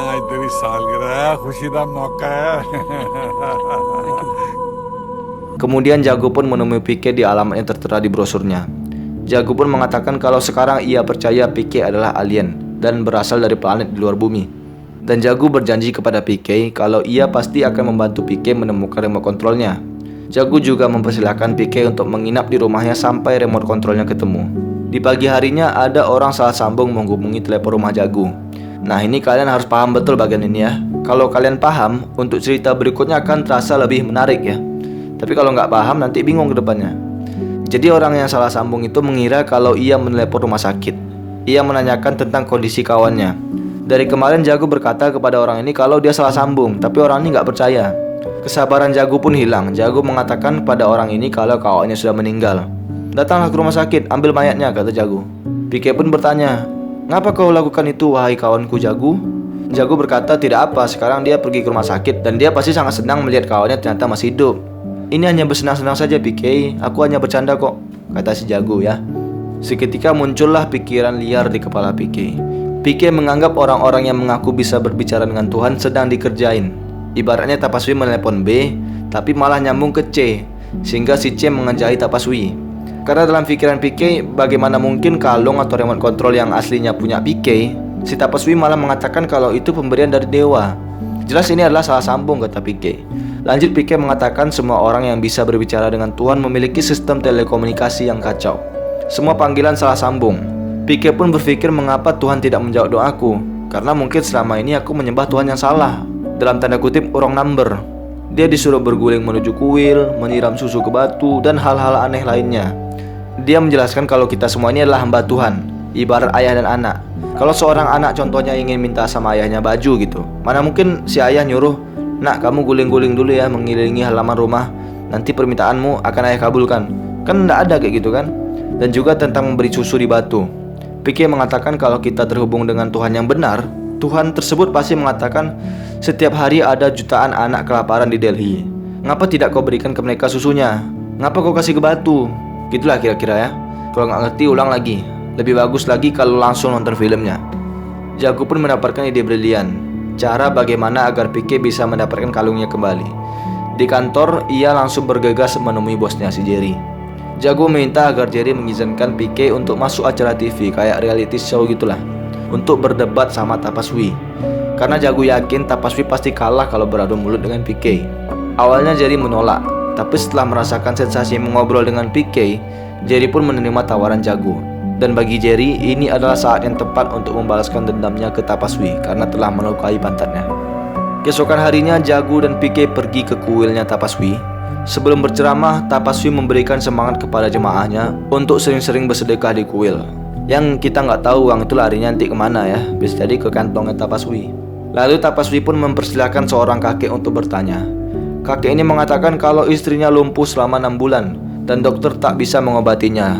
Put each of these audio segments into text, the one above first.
आज तेरी सालगिरह है, खुशी का मौका है। Kemudian Jago pun menemui Pike di alamat yang tertera di brosurnya. Jago pun mengatakan kalau sekarang ia percaya Pike adalah alien dan berasal dari planet di luar bumi. Dan Jago berjanji kepada Pike kalau ia pasti akan membantu Pike menemukan remote kontrolnya. Jago juga mempersilahkan Pike untuk menginap di rumahnya sampai remote kontrolnya ketemu. Di pagi harinya ada orang salah sambung menghubungi telepon rumah Jago. Nah, ini kalian harus paham betul bagian ini ya. Kalau kalian paham, untuk cerita berikutnya akan terasa lebih menarik ya. Tapi kalau nggak paham nanti bingung ke depannya. Jadi orang yang salah sambung itu mengira kalau ia menelepon rumah sakit. Ia menanyakan tentang kondisi kawannya. Dari kemarin Jago berkata kepada orang ini kalau dia salah sambung, tapi orang ini nggak percaya. Kesabaran Jago pun hilang. Jago mengatakan pada orang ini kalau kawannya sudah meninggal. Datanglah ke rumah sakit, ambil mayatnya, kata Jago. Pike pun bertanya, ngapa kau lakukan itu wahai kawanku Jago? Jago berkata tidak apa, sekarang dia pergi ke rumah sakit dan dia pasti sangat senang melihat kawannya ternyata masih hidup. Ini hanya bersenang-senang saja Pike, aku hanya bercanda kok, kata si Jago ya. Seketika muncullah pikiran liar di kepala Pike. Pike menganggap orang-orang yang mengaku bisa berbicara dengan Tuhan sedang dikerjain. Ibaratnya Tapaswi menelepon B, tapi malah nyambung ke C, sehingga si C mengenjai Tapaswi. Karena dalam pikiran Pike, bagaimana mungkin kalung atau remote control yang aslinya punya Pike, si Tapaswi malah mengatakan kalau itu pemberian dari dewa. Jelas ini adalah salah sambung, kata Pike. Lanjut Pike mengatakan semua orang yang bisa berbicara dengan Tuhan memiliki sistem telekomunikasi yang kacau. Semua panggilan salah sambung. Pike pun berpikir mengapa Tuhan tidak menjawab doaku. Karena mungkin selama ini aku menyembah Tuhan yang salah. Dalam tanda kutip wrong number. Dia disuruh berguling menuju kuil, menyiram susu ke batu, dan hal-hal aneh lainnya. Dia menjelaskan kalau kita semua ini adalah hamba Tuhan, ibarat ayah dan anak. Kalau seorang anak contohnya ingin minta sama ayahnya baju gitu, mana mungkin si ayah nyuruh, nak kamu guling-guling dulu ya mengelilingi halaman rumah, nanti permintaanmu akan ayah kabulkan. Kan enggak ada kayak gitu kan. Dan juga tentang memberi susu di batu. Pike mengatakan kalau kita terhubung dengan Tuhan yang benar, Tuhan tersebut pasti mengatakan setiap hari ada jutaan anak kelaparan di Delhi. Ngapa tidak kau berikan ke mereka susunya? Ngapa kau kasih ke batu? Gitulah kira-kira ya. Kalau nggak ngerti ulang lagi. Lebih bagus lagi kalau langsung nonton filmnya. Jago pun mendapatkan ide brilian, cara bagaimana agar Pike bisa mendapatkan kalungnya kembali. Di kantor, ia langsung bergegas menemui bosnya si Jerry. Jago minta agar Jerry mengizinkan Pike untuk masuk acara TV kayak reality show gitulah, untuk berdebat sama Tapaswi. Karena Jago yakin Tapaswi pasti kalah kalau beradu mulut dengan Pike. Awalnya Jerry menolak, tapi setelah merasakan sensasi mengobrol dengan Pike, Jerry pun menerima tawaran Jago. Dan bagi Jerry, ini adalah saat yang tepat untuk membalaskan dendamnya ke Tapaswi karena telah melukai pantatnya. Keesokan harinya, Jago dan Pike pergi ke kuilnya Tapaswi. Sebelum berceramah, Tapaswi memberikan semangat kepada jemaahnya untuk sering-sering bersedekah di kuil. Yang kita nggak tahu uang itu larinya nanti kemana ya, bisa jadi ke kantongnya Tapaswi. Lalu Tapaswi pun mempersilahkan seorang kakek untuk bertanya. Kakek ini mengatakan kalau istrinya lumpuh selama 6 bulan dan dokter tak bisa mengobatinya.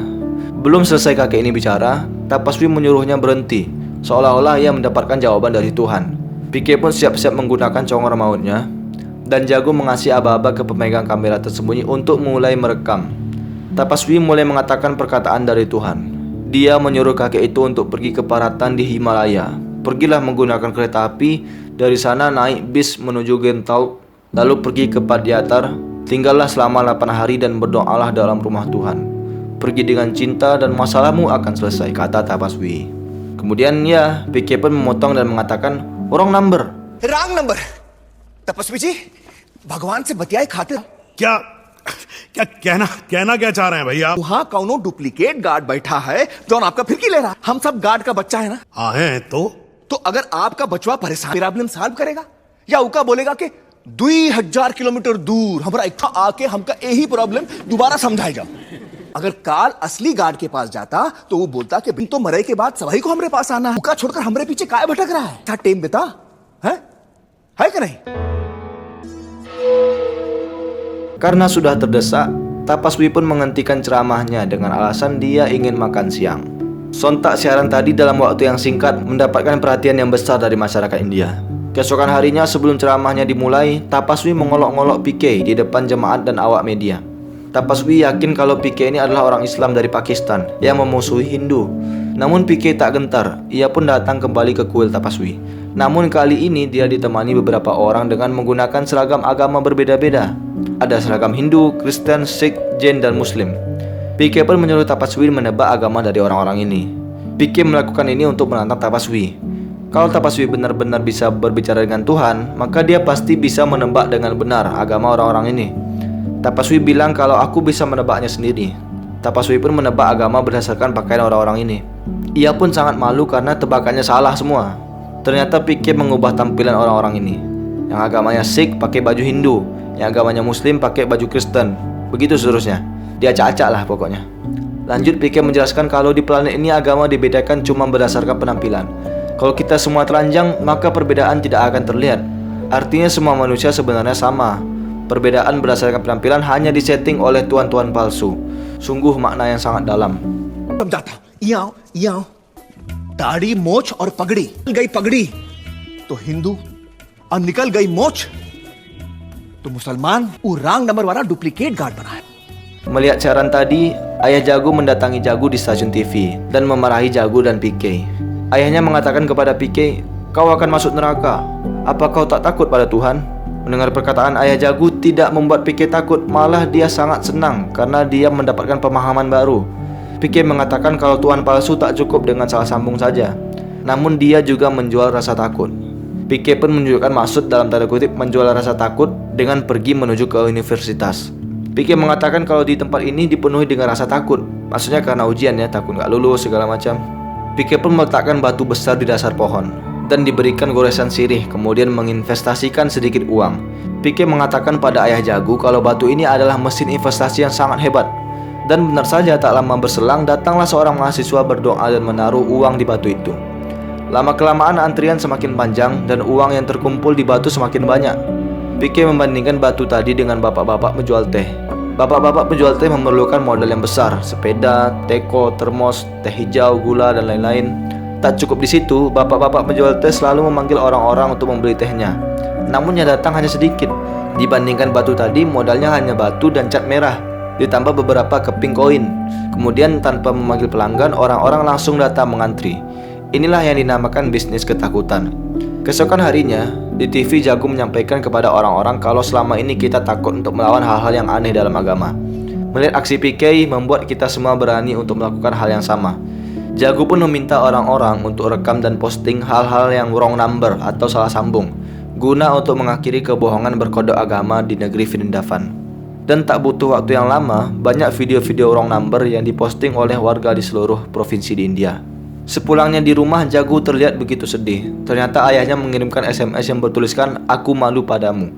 Belum selesai kakek ini bicara, Tapaswi menyuruhnya berhenti, seolah-olah ia mendapatkan jawaban dari Tuhan. Pike pun siap-siap menggunakan congor mautnya, dan Jago mengasih aba-aba ke pemegang kamera tersembunyi untuk mulai merekam. Tapaswi mulai mengatakan perkataan dari Tuhan. Dia menyuruh kakek itu untuk pergi ke Paratan di Himalaya. Pergilah menggunakan kereta api, dari sana naik bis menuju Gentau, lalu pergi ke Padyatar, tinggallah selama 8 hari dan berdoalah dalam rumah Tuhan. Pergi dengan cinta dan masalahmu akan selesai, kata Tapaswi. Kemudian ya, Pike pun memotong dan mengatakan, wrong number. Wrong number. तपस्वी जी भगवान से बतियाए खातिर क्या क्या कहना क्या चाह रहे हैं भैया? वहाँ कौनो डुप्लीकेट गार्ड बैठा है जो आपका फिरकी ले रहा है। हम सब गार्ड का बच्चा है ना। हाँ है तो अगर आपका बचवा परेशान प्रॉब्लम सॉल्व करेगा या उका बोलेगा कि 2000 किलोमीटर दूर हमारा इतना आके हमका यही प्रॉब्लम दोबारा समझाएगा। अगर काल असली गार्ड के पास जाता तो वो बोलता कि बिन तो मरे के बाद सभी को हमारे पास आना है, उका छोड़कर हमारे पीछे काय भटक रहा है। था टेम बेटा है कि नहीं? Karena sudah terdesak, Tapaswi pun menghentikan ceramahnya dengan alasan dia ingin makan siang. Sontak siaran tadi dalam waktu yang singkat mendapatkan perhatian yang besar dari masyarakat India. Keesokan harinya sebelum ceramahnya dimulai, Tapaswi mengolok-ngolok Pike di depan jemaat dan awak media. Tapaswi yakin kalau Pike ini adalah orang Islam dari Pakistan yang memusuhi Hindu. Namun PK tak gentar, ia pun datang kembali ke kuil Tapaswi. Namun kali ini dia ditemani beberapa orang dengan menggunakan seragam agama berbeda-beda. Ada seragam Hindu, Kristen, Sikh, Jain, dan Muslim. PK pun menyuruh Tapaswi menebak agama dari orang-orang ini. PK melakukan ini untuk menantang Tapaswi. Kalau Tapaswi benar-benar bisa berbicara dengan Tuhan, maka dia pasti bisa menebak dengan benar agama orang-orang ini. Tapaswi bilang kalau aku bisa menebaknya sendiri. Tapaswi pun menebak agama berdasarkan pakaian orang-orang ini. Ia pun sangat malu karena tebakannya salah semua. Ternyata PK mengubah tampilan orang-orang ini. Yang agamanya Sikh pakai baju Hindu, yang agamanya Muslim pakai baju Kristen. Begitu seterusnya. Dia acak-acak lah pokoknya. Lanjut PK menjelaskan kalau di planet ini agama dibedakan cuma berdasarkan penampilan. Kalau kita semua telanjang, maka perbedaan tidak akan terlihat. Artinya semua manusia sebenarnya sama. Perbedaan berdasarkan penampilan hanya disetting oleh tuan-tuan palsu. Sungguh makna yang sangat dalam. समझाता यहाँ दाढ़ी मोछ और पगड़ी निकल गई पगड़ी तो हिंदू और निकल गई मोछ तो मुसलमान वो रॉन्ग नंबर वाला डुप्लीकेट गार्ड बना है. Melihat siaran tadi, ayah Jago mendatangi Jago di stasiun TV dan memarahi Jago dan PK. Ayahnya mengatakan kepada PK, "Kau akan masuk neraka. Apa kau tak takut pada Tuhan?" Mendengar perkataan ayah Jago tidak membuat PK takut, malah dia sangat senang karena dia mendapatkan pemahaman baru. PK mengatakan kalau Tuhan palsu tak cukup dengan salah sambung saja, namun dia juga menjual rasa takut. PK pun menunjukkan maksud dalam tanda kutip menjual rasa takut dengan pergi menuju ke universitas. PK mengatakan kalau di tempat ini dipenuhi dengan rasa takut, maksudnya karena ujian ya, takut gak lulus segala macam. PK pun meletakkan batu besar di dasar pohon dan diberikan goresan sirih, kemudian menginvestasikan sedikit uang. PK mengatakan pada ayah Jago kalau batu ini adalah mesin investasi yang sangat hebat. Dan benar saja, tak lama berselang datanglah seorang mahasiswa berdoa dan menaruh uang di batu itu. Lama-kelamaan antrian semakin panjang dan uang yang terkumpul di batu semakin banyak. PK membandingkan batu tadi dengan bapak-bapak penjual teh. Bapak-bapak penjual teh memerlukan modal yang besar, sepeda, teko, termos, teh hijau, gula, dan lain-lain. Tak cukup di situ, bapak-bapak penjual teh selalu memanggil orang-orang untuk membeli tehnya. Namun yang datang hanya sedikit. Dibandingkan batu tadi, modalnya hanya batu dan cat merah, ditambah beberapa keping koin. Kemudian tanpa memanggil pelanggan, orang-orang langsung datang mengantri. Inilah yang dinamakan bisnis ketakutan. Keesokan harinya, di TV Jago menyampaikan kepada orang-orang kalau selama ini kita takut untuk melawan hal-hal yang aneh dalam agama. Melihat aksi PK membuat kita semua berani untuk melakukan hal yang sama. Jago pun meminta orang-orang untuk rekam dan posting hal-hal yang wrong number atau salah sambung, guna untuk mengakhiri kebohongan berkodok agama di negeri Vrindavan. Dan tak butuh waktu yang lama, banyak video-video wrong number yang diposting oleh warga di seluruh provinsi di India. Sepulangnya di rumah, Jago terlihat begitu sedih. Ternyata ayahnya mengirimkan SMS yang bertuliskan, "Aku malu padamu."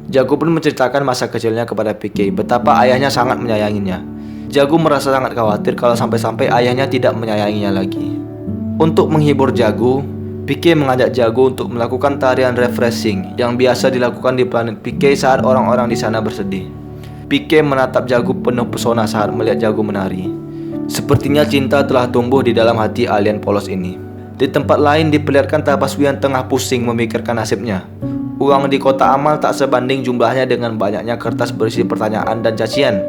Jago pun menceritakan masa kecilnya kepada PK, betapa ayahnya sangat menyayanginya. Jago merasa sangat khawatir kalau sampai-sampai ayahnya tidak menyayanginya lagi. Untuk menghibur Jago, PK mengajak Jago untuk melakukan tarian refreshing yang biasa dilakukan di planet PK saat orang-orang di sana bersedih. PK menatap Jago penuh pesona saat melihat Jago menari. Sepertinya cinta telah tumbuh di dalam hati alien polos ini. Di tempat lain diperlihatkan Tapaswi yang tengah pusing memikirkan nasibnya. Uang di kotak amal tak sebanding jumlahnya dengan banyaknya kertas berisi pertanyaan dan cacian.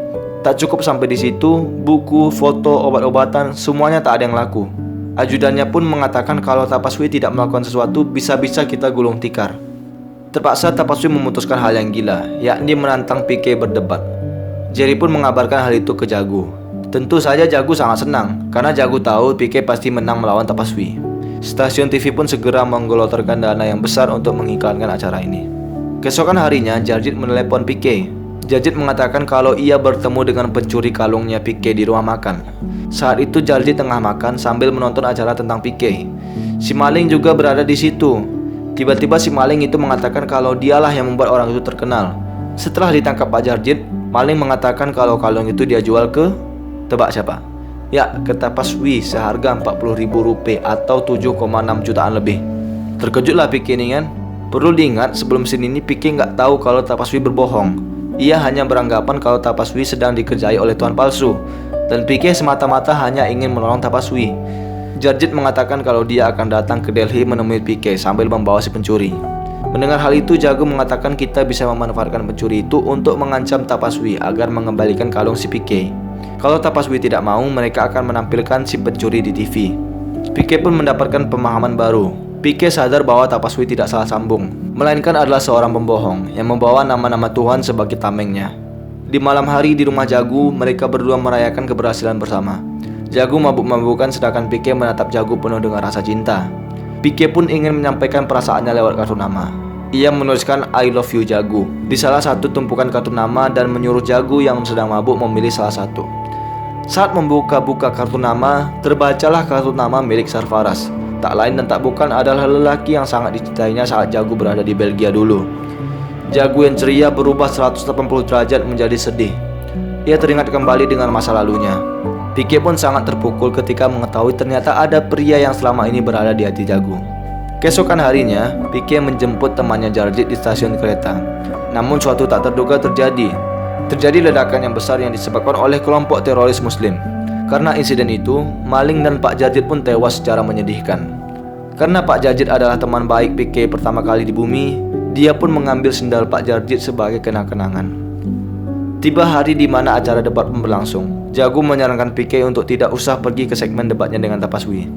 Tak cukup sampai di situ, buku, foto, obat-obatan, semuanya tak ada yang laku. Ajudannya pun mengatakan kalau Tapaswi tidak melakukan sesuatu, bisa-bisa kita gulung tikar. Terpaksa Tapaswi memutuskan hal yang gila, yakni menantang PK berdebat. Jerry pun mengabarkan hal itu ke Jago. Tentu saja Jago sangat senang, karena Jago tahu PK pasti menang melawan Tapaswi. Stasiun TV pun segera menggelontorkan dana yang besar untuk mengiklankan acara ini. Keesokan harinya, Jarjit menelepon PK. Jarjit mengatakan kalau ia bertemu dengan pencuri kalungnya PK di rumah makan. Saat itu Jarjit tengah makan sambil menonton acara tentang PK. Si maling juga berada di situ. Tiba-tiba si maling itu mengatakan kalau dialah yang membuat orang itu terkenal. Setelah ditangkap Pak Jarjit, maling mengatakan kalau kalung itu dia jual ke... Tebak siapa? Ya, ke Tapaswi seharga Rp40.000 atau 7,6 jutaan lebih. Terkejutlah PK ini kan. Perlu diingat sebelum sini ini PK nggak tahu kalau Tapaswi berbohong. Ia hanya beranggapan kalau Tapaswi sedang dikerjai oleh tuan palsu. Dan PK semata-mata hanya ingin menolong Tapaswi. Jarjit mengatakan kalau dia akan datang ke Delhi menemui PK sambil membawa si pencuri. Mendengar hal itu, Jago mengatakan kita bisa memanfaatkan pencuri itu untuk mengancam Tapaswi agar mengembalikan kalung si PK. Kalau Tapaswi tidak mau, mereka akan menampilkan si pencuri di TV. Pique pun mendapatkan pemahaman baru. Pique sadar bahwa Tapaswi tidak salah sambung, melainkan adalah seorang pembohong yang membawa nama-nama Tuhan sebagai tamengnya. Di malam hari di rumah Jagu, mereka berdua merayakan keberhasilan bersama. Jagu mabuk-mabukan sedangkan Pique menatap Jagu penuh dengan rasa cinta. Pique pun ingin menyampaikan perasaannya lewat kartu nama. Ia menuliskan I love you Jagu di salah satu tumpukan kartu nama dan menyuruh Jagu yang sedang mabuk memilih salah satu. Saat membuka-buka kartu nama, terbacalah kartu nama milik Sarfaraz. Tak lain dan tak bukan adalah lelaki yang sangat dicintainya saat Jagu berada di Belgia dulu. Jagu yang ceria berubah 180 derajat menjadi sedih. Ia teringat kembali dengan masa lalunya. Pique pun sangat terpukul ketika mengetahui ternyata ada pria yang selama ini berada di hati Jagu. Keesokan harinya, Pique menjemput temannya Jarjit di stasiun kereta. Namun suatu tak terduga terjadi. Terjadi ledakan yang besar yang disebabkan oleh kelompok teroris Muslim. Karena insiden itu, Maling dan Pak Jarjit pun tewas secara menyedihkan. Karena Pak Jarjit adalah teman baik Pique pertama kali di bumi, dia pun mengambil sendal Pak Jarjit sebagai kenang-kenangan. Tiba hari di mana acara debat pun berlangsung. Jagu menyarankan Pique untuk tidak usah pergi ke segmen debatnya dengan Tapaswi.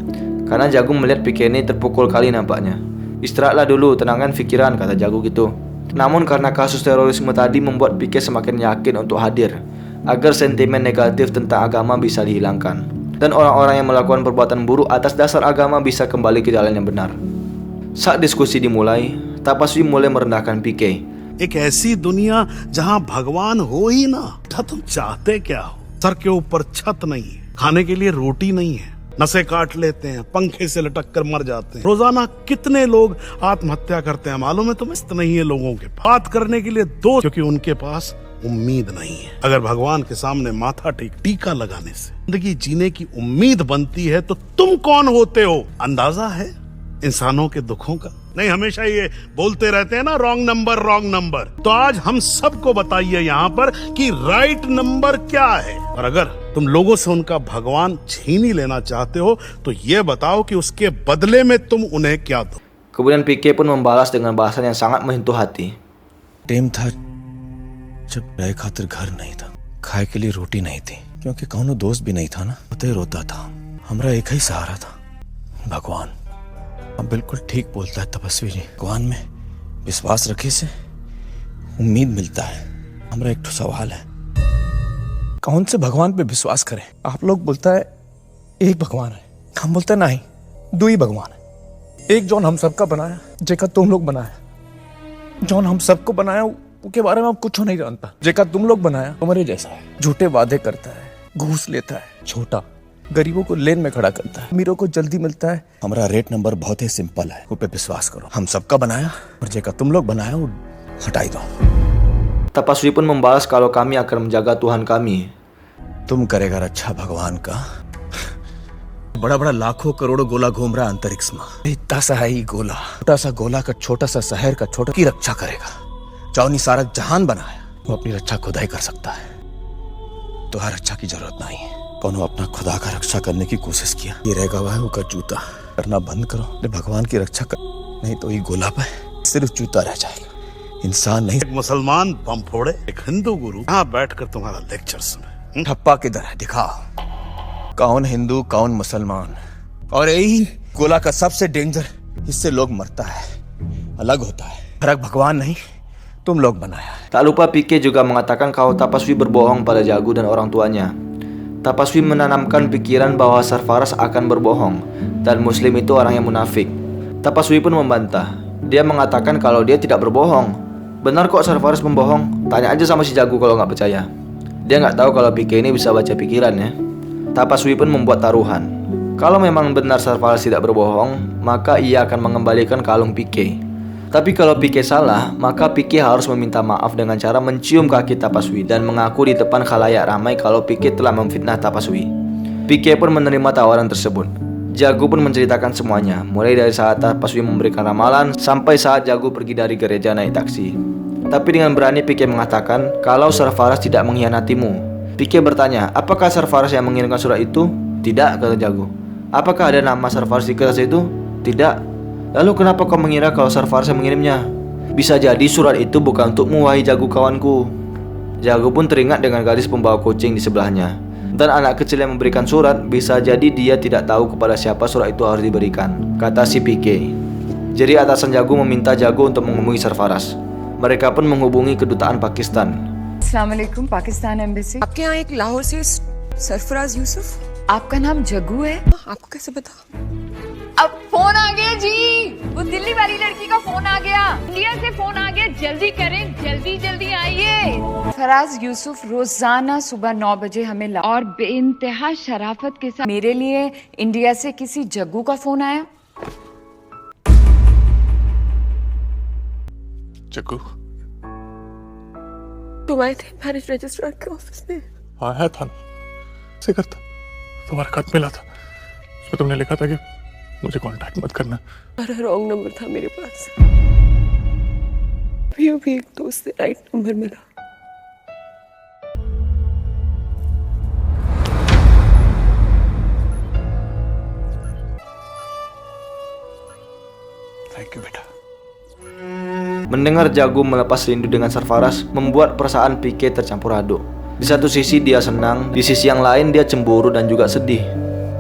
Karena Jagu melihat Pique ini terpukul kali nampaknya. Istirahatlah dulu, tenangkan pikiran, kata Jagu gitu. Namun karena kasus terorisme tadi membuat Pique semakin yakin untuk hadir, agar sentimen negatif tentang agama bisa dihilangkan, dan orang-orang yang melakukan perbuatan buruk atas dasar agama bisa kembali ke jalan yang benar. Saat diskusi dimulai, Tapaswi mulai merendahkan Pique. एक ऐसी दुनिया जहां भगवान हो ही ना, तुम चाहते क्या हो? सर के ऊपर छत नहीं है, खाने के लिए रोटी नहीं है, नसें काट लेते हैं, पंखे से लटक कर मर जाते हैं। रोजाना कितने लोग आत्महत्या करते हैं मालूम है तुम्हें? इस्त नहीं है लोगों के पास बात करने के लिए दो, क्योंकि उनके पास उम्मीद नहीं है। अगर भगवान के सामने माथा टीका लगाने से जिंदगी जीने की उम्मीद बनती है तो तुम कौन होते हो? अंदाजा है इंसानों के दुखों का? नहीं, हमेशा ये बोलते रहते हैं ना, रॉन्ग नंबर रॉन्ग नंबर। तो आज हम सबको बताइए यहाँ पर कि राइट नंबर क्या है। और अगर तुम लोगों से उनका भगवान छीन ही लेना चाहते हो तो ये बताओ कि उसके बदले में तुम उन्हें क्या दो। Kemudian Pique pun membalas dengan bahasan yang sangat menyentuh hati. Time था जब रह खातिर घर नहीं था, खाए के लिए रोटी नहीं थी, क्योंकि कौनो दोस्त भी नहीं था ना, रोते रोता था। हमरा एक ही सहारा था, भगवान। अब बिल्कुल ठीक बोलता है तपस्वी जी, भगवान में विश्वास रखे से उम्मीद मिलता है। हमरा एक तो सवाल है, कौन से भगवान पे विश्वास करें? आप लोग बोलता है एक भगवान है, हम बोलते हैं नहीं, दो ही भगवान है। एक जौन हम सबका बनाया, जेका तुम लोग बनाया। जौन हम सबको बनाया उसके बारे में आप कुछ नहीं जानता। जेका तुम लोग बनाया तुम्हारे जैसा है, झूठे वादे करता है, घूस लेता है, छोटा गरीबों को लेन में खड़ा करता है, अमीरों को जल्दी मिलता है। हमारा रेट नंबर बहुत ही सिंपल है, वो पे विश्वास करो। हम सबका बनाया और जेका तुम लोग बनाया वो हटाई दो। Tapaswi pun membalas kalau kami akan menjaga Tuhan kami. तुम करेगा रक्षा भगवान का। बड़ा बड़ा लाखों करोड़ों गोला घूम रहा अंतरिक्ष में, इतना सा है ही गोला, छोटा सा गोला का छोटा सा शहर का छोटा की रक्षा करेगा। चाउनी सारा जहान बनाया, वो अपनी रक्षा खुदा ही कर सकता है। तो हर रक्षा की जरूरत नहीं है। कौन अपना खुदा का रक्षा करने की कोशिश किया, ये रहेगा वह होगा जूता। करना बंद करो, भगवान की रक्षा कर, नहीं तो ये गोला पे सिर्फ जूता रह जाएगा, इंसान नहीं। एक मुसलमान बम फोड़े, एक हिंदू गुरु यहाँ बैठकर तुम्हारा लेक्चर सुने। ठप्पा किधर है, दिखाओ कौन हिंदू कौन मुसलमान। और यही गोला का सबसे डेंजर, इससे लोग मरता है, अलग होता है। फर्क भगवान नहीं, तुम लोग बनाया है। Tak lupa Pique juga mengatakan kalau Tapaswi berbohong pada Jagu dan orang tuanya. Tapaswi menanamkan pikiran bahwa Sarfaraz akan berbohong dan Muslim itu orang yang munafik. Tapaswi pun membantah. Dia mengatakan kalau dia tidak berbohong. Benar kok Sarfaraz membohong? Tanya aja sama si Jagu kalau nggak percaya. Dia nggak tahu kalau Pique ini bisa baca pikiran ya. Tapaswi pun membuat taruhan. Kalau memang benar Sarfaraz tidak berbohong, maka ia akan mengembalikan kalung Pique. Tapi kalau Pique salah, maka Pique harus meminta maaf dengan cara mencium kaki Tapaswi dan mengaku di depan khalayak ramai kalau Pique telah memfitnah Tapaswi. Pique pun menerima tawaran tersebut. Jagu pun menceritakan semuanya, mulai dari saat Tapaswi memberikan ramalan sampai saat Jagu pergi dari gereja naik taksi. Tapi dengan berani Pique mengatakan kalau Sarfaraz tidak mengkhianatimu. Pique bertanya, apakah Sarfaraz yang mengirimkan surat itu? Tidak, kata Jagu. Apakah ada nama Sarfaraz di kertas itu? Tidak. Lalu kenapa kau mengira kalau Sarfaraz yang mengirimnya? Bisa jadi surat itu bukan untukmu, wahai Jagu kawanku. Jagu pun teringat dengan gadis pembawa kucing di sebelahnya. Dan anak kecil yang memberikan surat bisa jadi dia tidak tahu kepada siapa surat itu harus diberikan, kata si PK. Jadi atasan Jago meminta Jago untuk menghubungi Sarfaraz. Mereka pun menghubungi kedutaan Pakistan. अस्सलामुअलैकुम पाकिस्तान एम्बेसी। आपके यहाँ एक लाहौर से सरफराज यूसुफ। आपका नाम जग्गू है? आपको कैसे पता? अब फोन आ गया जी, वो दिल्ली वाली लड़की का फोन आ गया, इंडिया से फोन आ गया, जल्दी करें, जल्दी जल्दी आइए। फराज यूसुफ रोजाना सुबह 9 बजे हमें और बेइंतहा शराफत के साथ मेरे लिए इंडिया से किसी जग्गू का फोन आया। जग्गू तुम आए थे मैरिज रजिस्ट्रार के ऑफिस में? आया था ना, से करता तुम्हारा खत मिला था, उसमें तुमने लिखा था कि मुझे कांटेक्ट मत करना। अरे रॉन्ग नंबर था मेरे पास। भी एक दोस्त से राइट नंबर मिला। थैंक यू बेटा। Mendengar Jago melepas rindu dengan Sarfaraz membuat perasaan PK tercampur aduk. Di satu sisi dia senang, di sisi yang lain dia cemburu dan juga sedih.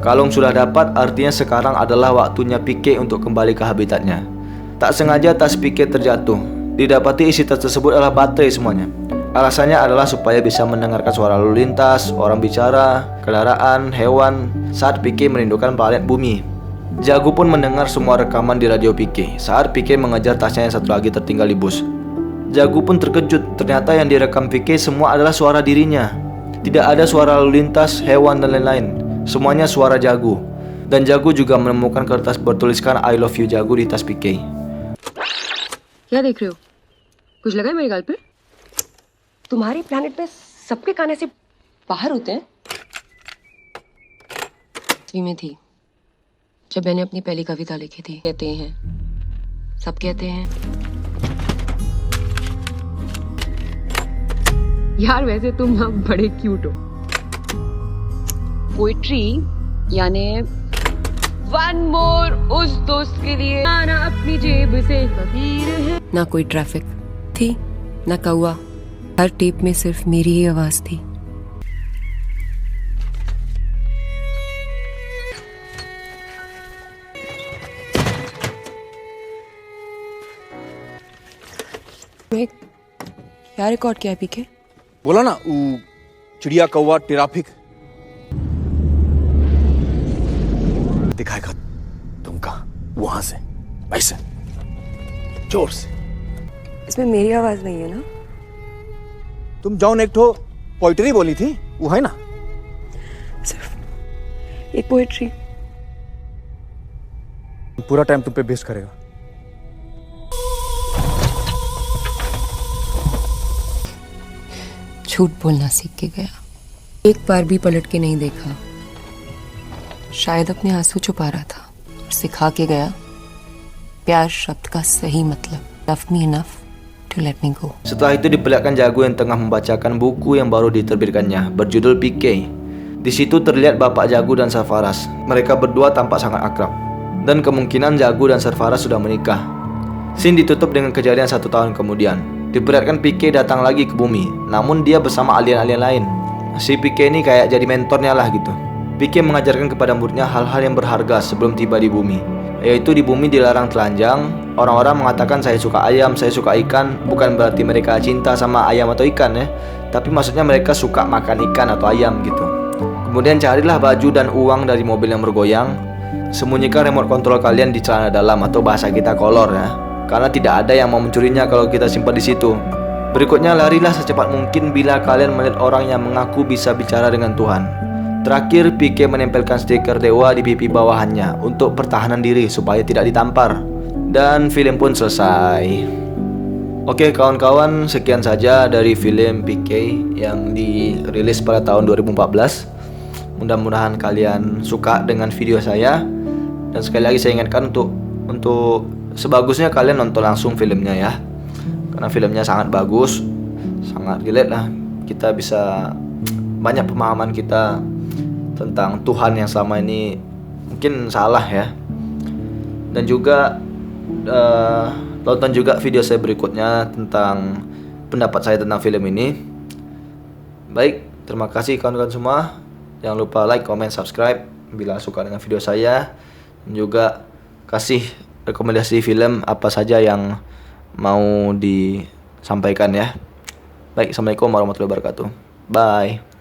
Kalung sudah dapat, artinya sekarang adalah waktunya PK untuk kembali ke habitatnya. Tak sengaja tas PK terjatuh. Didapati isi tas tersebut adalah baterai semuanya. Alasannya adalah supaya bisa mendengarkan suara lalu lintas, orang bicara, kendaraan, hewan saat PK merindukan planet bumi. Jago pun mendengar semua rekaman di radio PK saat PK mengejar tasnya yang satu lagi tertinggal di bus. Jago pun terkejut, ternyata yang direkam PK semua adalah suara dirinya. Tidak ada suara lalu lintas, hewan dan lain-lain. Semuanya suara Jago. Dan Jago juga menemukan kertas bertuliskan I love you Jago di tas PK. क्या देख रहे हो? कुछ लगा है मेरे गाल पे? तुम्हारी प्लेनेट में सबके कान ऐसे बाहर होते हैं? में थी जब मैंने अपनी पहली कविता लिखी थी। कहते हैं, सब कहते हैं। यार वैसे तुम ना बड़े क्यूट हो। पोइट्री यानी वन मोर उस दोस्त के लिए आना अपनी जेब से फकीर है। ना कोई ट्रैफिक थी, ना कौवा। हर टेप में सिर्फ मेरी ही आवाज थी। क्या रिकॉर्ड किया है पीके? बोला ना वो चिड़िया कौवा ट्रैफिक। दिखाएगा तुम कहा, वहां से ऐसे जोर से। इसमें मेरी आवाज नहीं है ना? तुम जॉन एक ठो पोइट्री बोली थी, वो है ना? सिर्फ एक पोएट्री। पूरा टाइम तुम पे बेस्ट करेगा। झूठ बोलना सीख के गया, एक बार भी पलट के नहीं देखा। शायद अपने आंसू छुपा रहा था और सिखा के गया प्यार शब्द का सही मतलब। Love me enough to let me go. Setelah itu diperlihatkan Jago yang tengah membacakan buku yang baru diterbitkannya berjudul PK. Di situ terlihat bapak Jago dan Sarfaraz. Mereka berdua tampak sangat akrab. Dan kemungkinan Jago dan Sarfaraz sudah menikah. Scene ditutup dengan kejadian 1 tahun kemudian. Diperlihatkan PK datang lagi ke bumi, namun dia bersama alien-alien lain. Si PK ini kayak jadi mentornya lah gitu. PK mengajarkan kepada muridnya hal-hal yang berharga sebelum tiba di bumi. Yaitu di bumi dilarang telanjang. Orang-orang mengatakan saya suka ayam, saya suka ikan. Bukan berarti mereka cinta sama ayam atau ikan ya, tapi maksudnya mereka suka makan ikan atau ayam gitu. Kemudian carilah baju dan uang dari mobil yang bergoyang. Sembunyikan remote control kalian di celana dalam atau bahasa kita kolor ya, karena tidak ada yang mau mencurinya kalau kita simpan di situ. Berikutnya, larilah secepat mungkin bila kalian melihat orang yang mengaku bisa bicara dengan Tuhan. Terakhir, PK menempelkan stiker dewa di pipi bawahannya untuk pertahanan diri supaya tidak ditampar. Dan film pun selesai. Oke kawan-kawan, sekian saja dari film PK yang dirilis pada tahun 2014. Mudah-mudahan kalian suka dengan video saya. Dan sekali lagi saya ingatkan untuk sebagusnya kalian nonton langsung filmnya ya, karena filmnya sangat bagus, sangat relate lah. Kita bisa banyak pemahaman kita tentang Tuhan yang selama ini mungkin salah ya. Dan juga tonton juga video saya berikutnya tentang pendapat saya tentang film ini. Baik, terima kasih kawan-kawan semua. Jangan lupa like, comment, subscribe bila suka dengan video saya. Dan juga kasih rekomendasi film apa saja yang mau disampaikan ya. Baik, assalamualaikum warahmatullahi wabarakatuh. Bye.